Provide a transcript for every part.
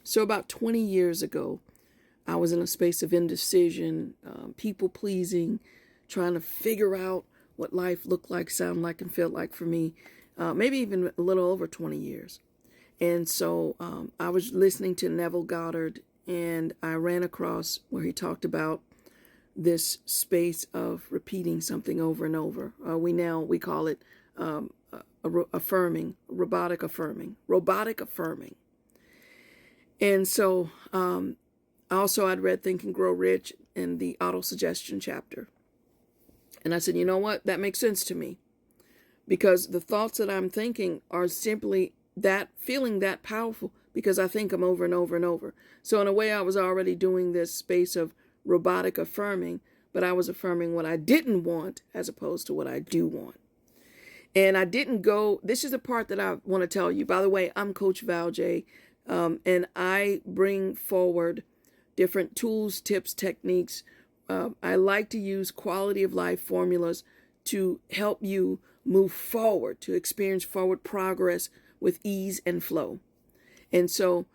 So about 20 years ago, I was in a space of indecision, people pleasing, trying to figure out what life looked like, sounded like, and felt like for me, maybe even a little over 20 years. And so I was listening to Neville Goddard, and I ran across where he talked about this space of repeating something over and over. We call it affirming, robotic affirming. And so also I'd read Think and Grow Rich in the auto-suggestion chapter. And I said, you know what? That makes sense to me, because the thoughts that I'm thinking are simply that feeling that powerful because I think them over and over and over. So in a way, I was already doing this space of robotic affirming, but I was affirming what I didn't want as opposed to what I do want. And I didn't go, this is the part that I want to tell you. By the way, I'm Coach Val J, and I bring forward different tools, tips, techniques. I like to use quality of life formulas to help you move forward, to experience forward progress with ease and flow. And so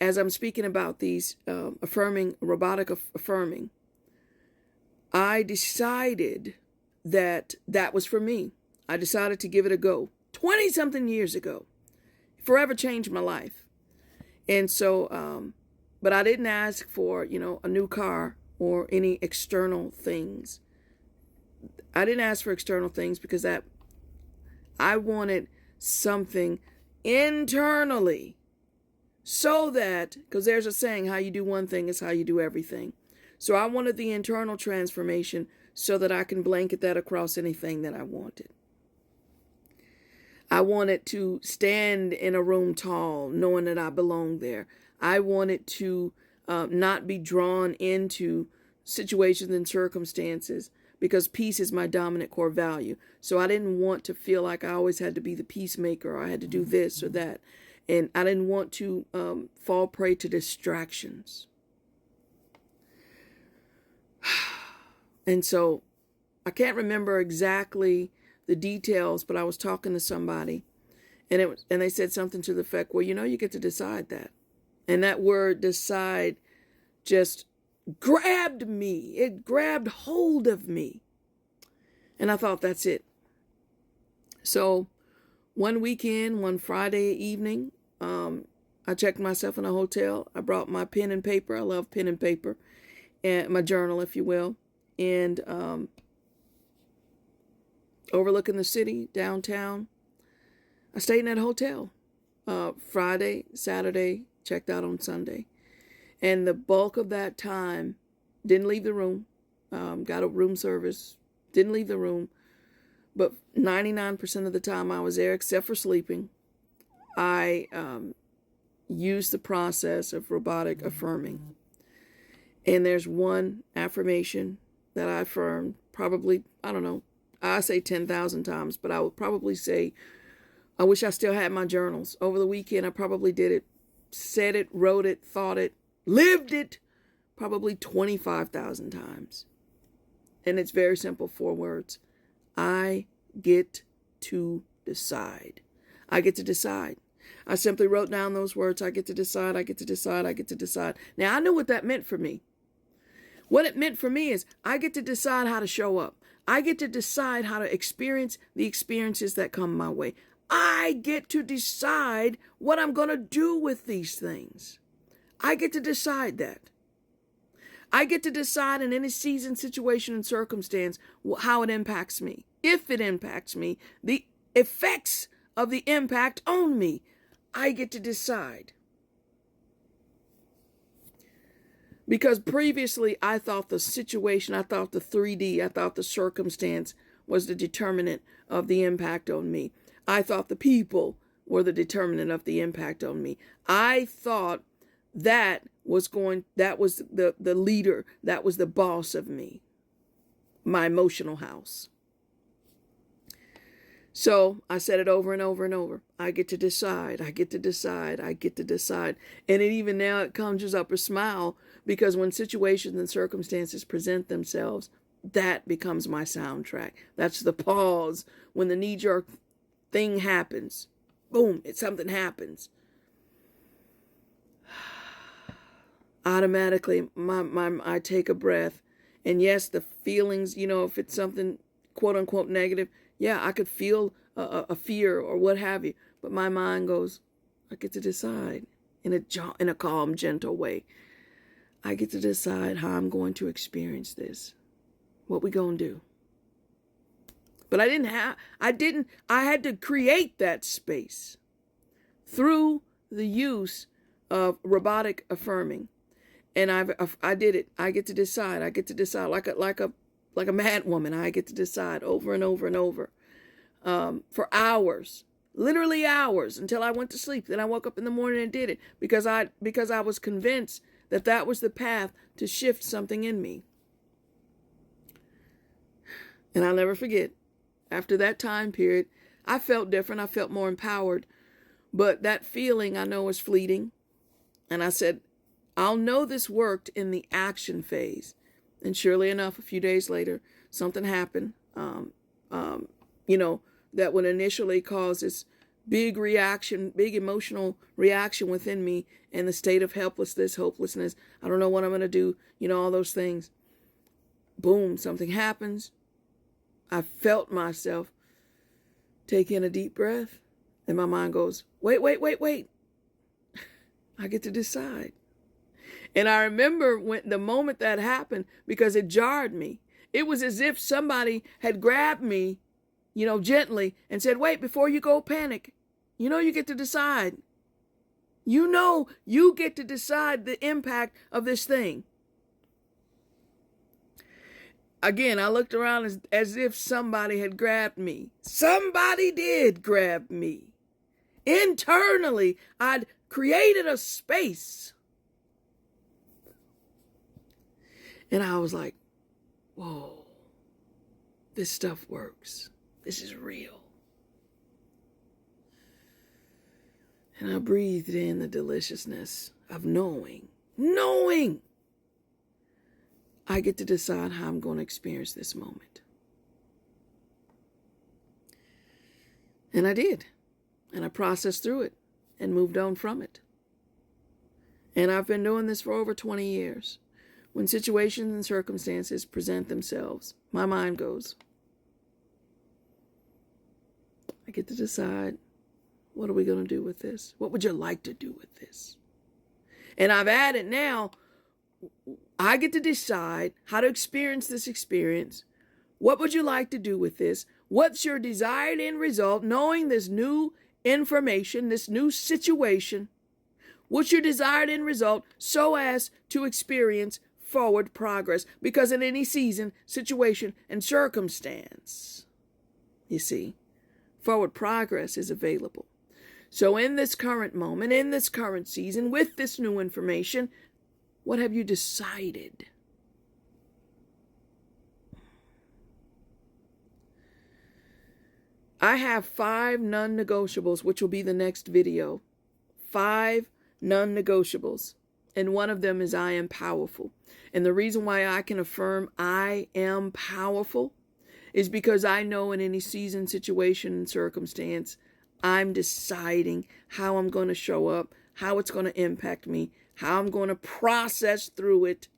as I'm speaking about these robotic affirming, I decided that was for me. I decided to give it a go 20 something years ago. Forever changed my life. And so, but I didn't ask for, a new car or any external things. I didn't ask for external things because I wanted something internally, so that, because there's a saying, how you do one thing is how you do everything. So I wanted the internal transformation so that I can blanket that across anything that I wanted. I wanted to stand in a room tall, knowing that I belonged there. I wanted to not be drawn into situations and circumstances because peace is my dominant core value. So I didn't want to feel like I always had to be the peacemaker, or I had to do this or that. And I didn't want to fall prey to distractions. And so I can't remember exactly the details, but I was talking to somebody, and they said something to the effect, well, you get to decide that. And that word decide just grabbed me. It grabbed hold of me. And I thought, that's it. So one weekend, one Friday evening, I checked myself in a hotel. I brought my pen and paper. I love pen and paper, and my journal, if you will. And overlooking the city, downtown, I stayed in that hotel. Friday, Saturday, checked out on Sunday. And the bulk of that time, didn't leave the room, got a room service, didn't leave the room. But 99% of the time I was there, except for sleeping, I used the process of robotic affirming. And there's one affirmation that I affirmed probably, I don't know, I say 10,000 times, but I would probably say, I wish I still had my journals. Over the weekend, I probably did it, said it, wrote it, thought it, lived it, probably 25,000 times. And it's very simple, 4 words. I get to decide. I get to decide. I simply wrote down those words. I get to decide. I get to decide. I get to decide. Now, I knew what that meant for me. What it meant for me is I get to decide how to show up. I get to decide how to experience the experiences that come my way. I get to decide what I'm going to do with these things. I get to decide that. I get to decide in any season, situation, and circumstance how it impacts me. If it impacts me, the effects of the impact on me, I get to decide. Because previously I thought the situation, I thought the 3D, I thought the circumstance was the determinant of the impact on me. I thought the people were the determinant of the impact on me. I thought that was the leader, that was the boss of me, my emotional house. So I said it over and over and over. I get to decide. I get to decide. I get to decide. And even now it conjures up a smile, because when situations and circumstances present themselves, that becomes my soundtrack. That's the pause when the knee-jerk thing happens. Boom, something happens. automatically I take a breath. And yes, the feelings, if it's something quote unquote negative, yeah, I could feel a fear or what have you. But my mind goes, I get to decide in a calm, gentle way. I get to decide how I'm going to experience this. What we gonna do? But I had to create that space through the use of robotic affirming. And I did it. I get to decide. I get to decide like a mad woman. I get to decide over and over and over for hours, literally hours, until I went to sleep. Then I woke up in the morning and did it because I was convinced that was the path to shift something in me. And I'll never forget, after that time period, I felt different. I felt more empowered. But that feeling I know is fleeting. And I said, I'll know this worked in the action phase. And surely enough, a few days later, something happened, that would initially cause this big emotional reaction within me, and the state of helplessness, hopelessness. I don't know what I'm going to do, all those things. Boom, something happens. I felt myself take in a deep breath, and my mind goes, wait. I get to decide. And I remember the moment that happened, because it jarred me. It was as if somebody had grabbed me, gently and said, wait, before you go panic, you get to decide. You get to decide the impact of this thing. Again, I looked around as if somebody had grabbed me. Somebody did grab me. Internally, I'd created a space. And I was like, whoa, this stuff works. This is real. And I breathed in the deliciousness of knowing I get to decide how I'm going to experience this moment. And I did. And I processed through it and moved on from it. And I've been doing this for over 20 years. When situations and circumstances present themselves, my mind goes, I get to decide, what are we going to do with this? What would you like to do with this? And I've added now, I get to decide how to experience this experience. What would you like to do with this? What's your desired end result, knowing this new information, this new situation? What's your desired end result so as to experience forward progress? Because in any season, situation, and circumstance, you see, forward progress is available. So in this current moment, in this current season, with this new information, what have you decided? I have 5 non-negotiables, which will be the next video. 5 non-negotiables. And one of them is I am powerful. And the reason why I can affirm I am powerful is because I know in any season, situation, and circumstance, I'm deciding how I'm going to show up, how it's going to impact me, how I'm going to process through it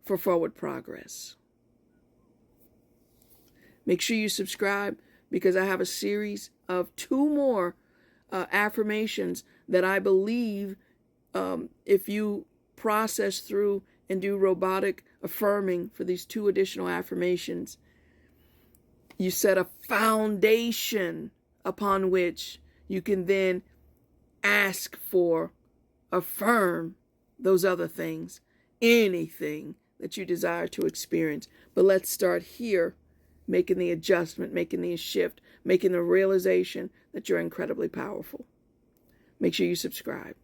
for forward progress. Make sure you subscribe, because I have a series of 2 more affirmations that I believe if you process through and do robotic affirming for these 2 additional affirmations, you set a foundation upon which you can then ask for, affirm those other things, anything that you desire to experience. But let's start here, making the adjustment, making the shift, making the realization that you're incredibly powerful. Make sure you subscribe.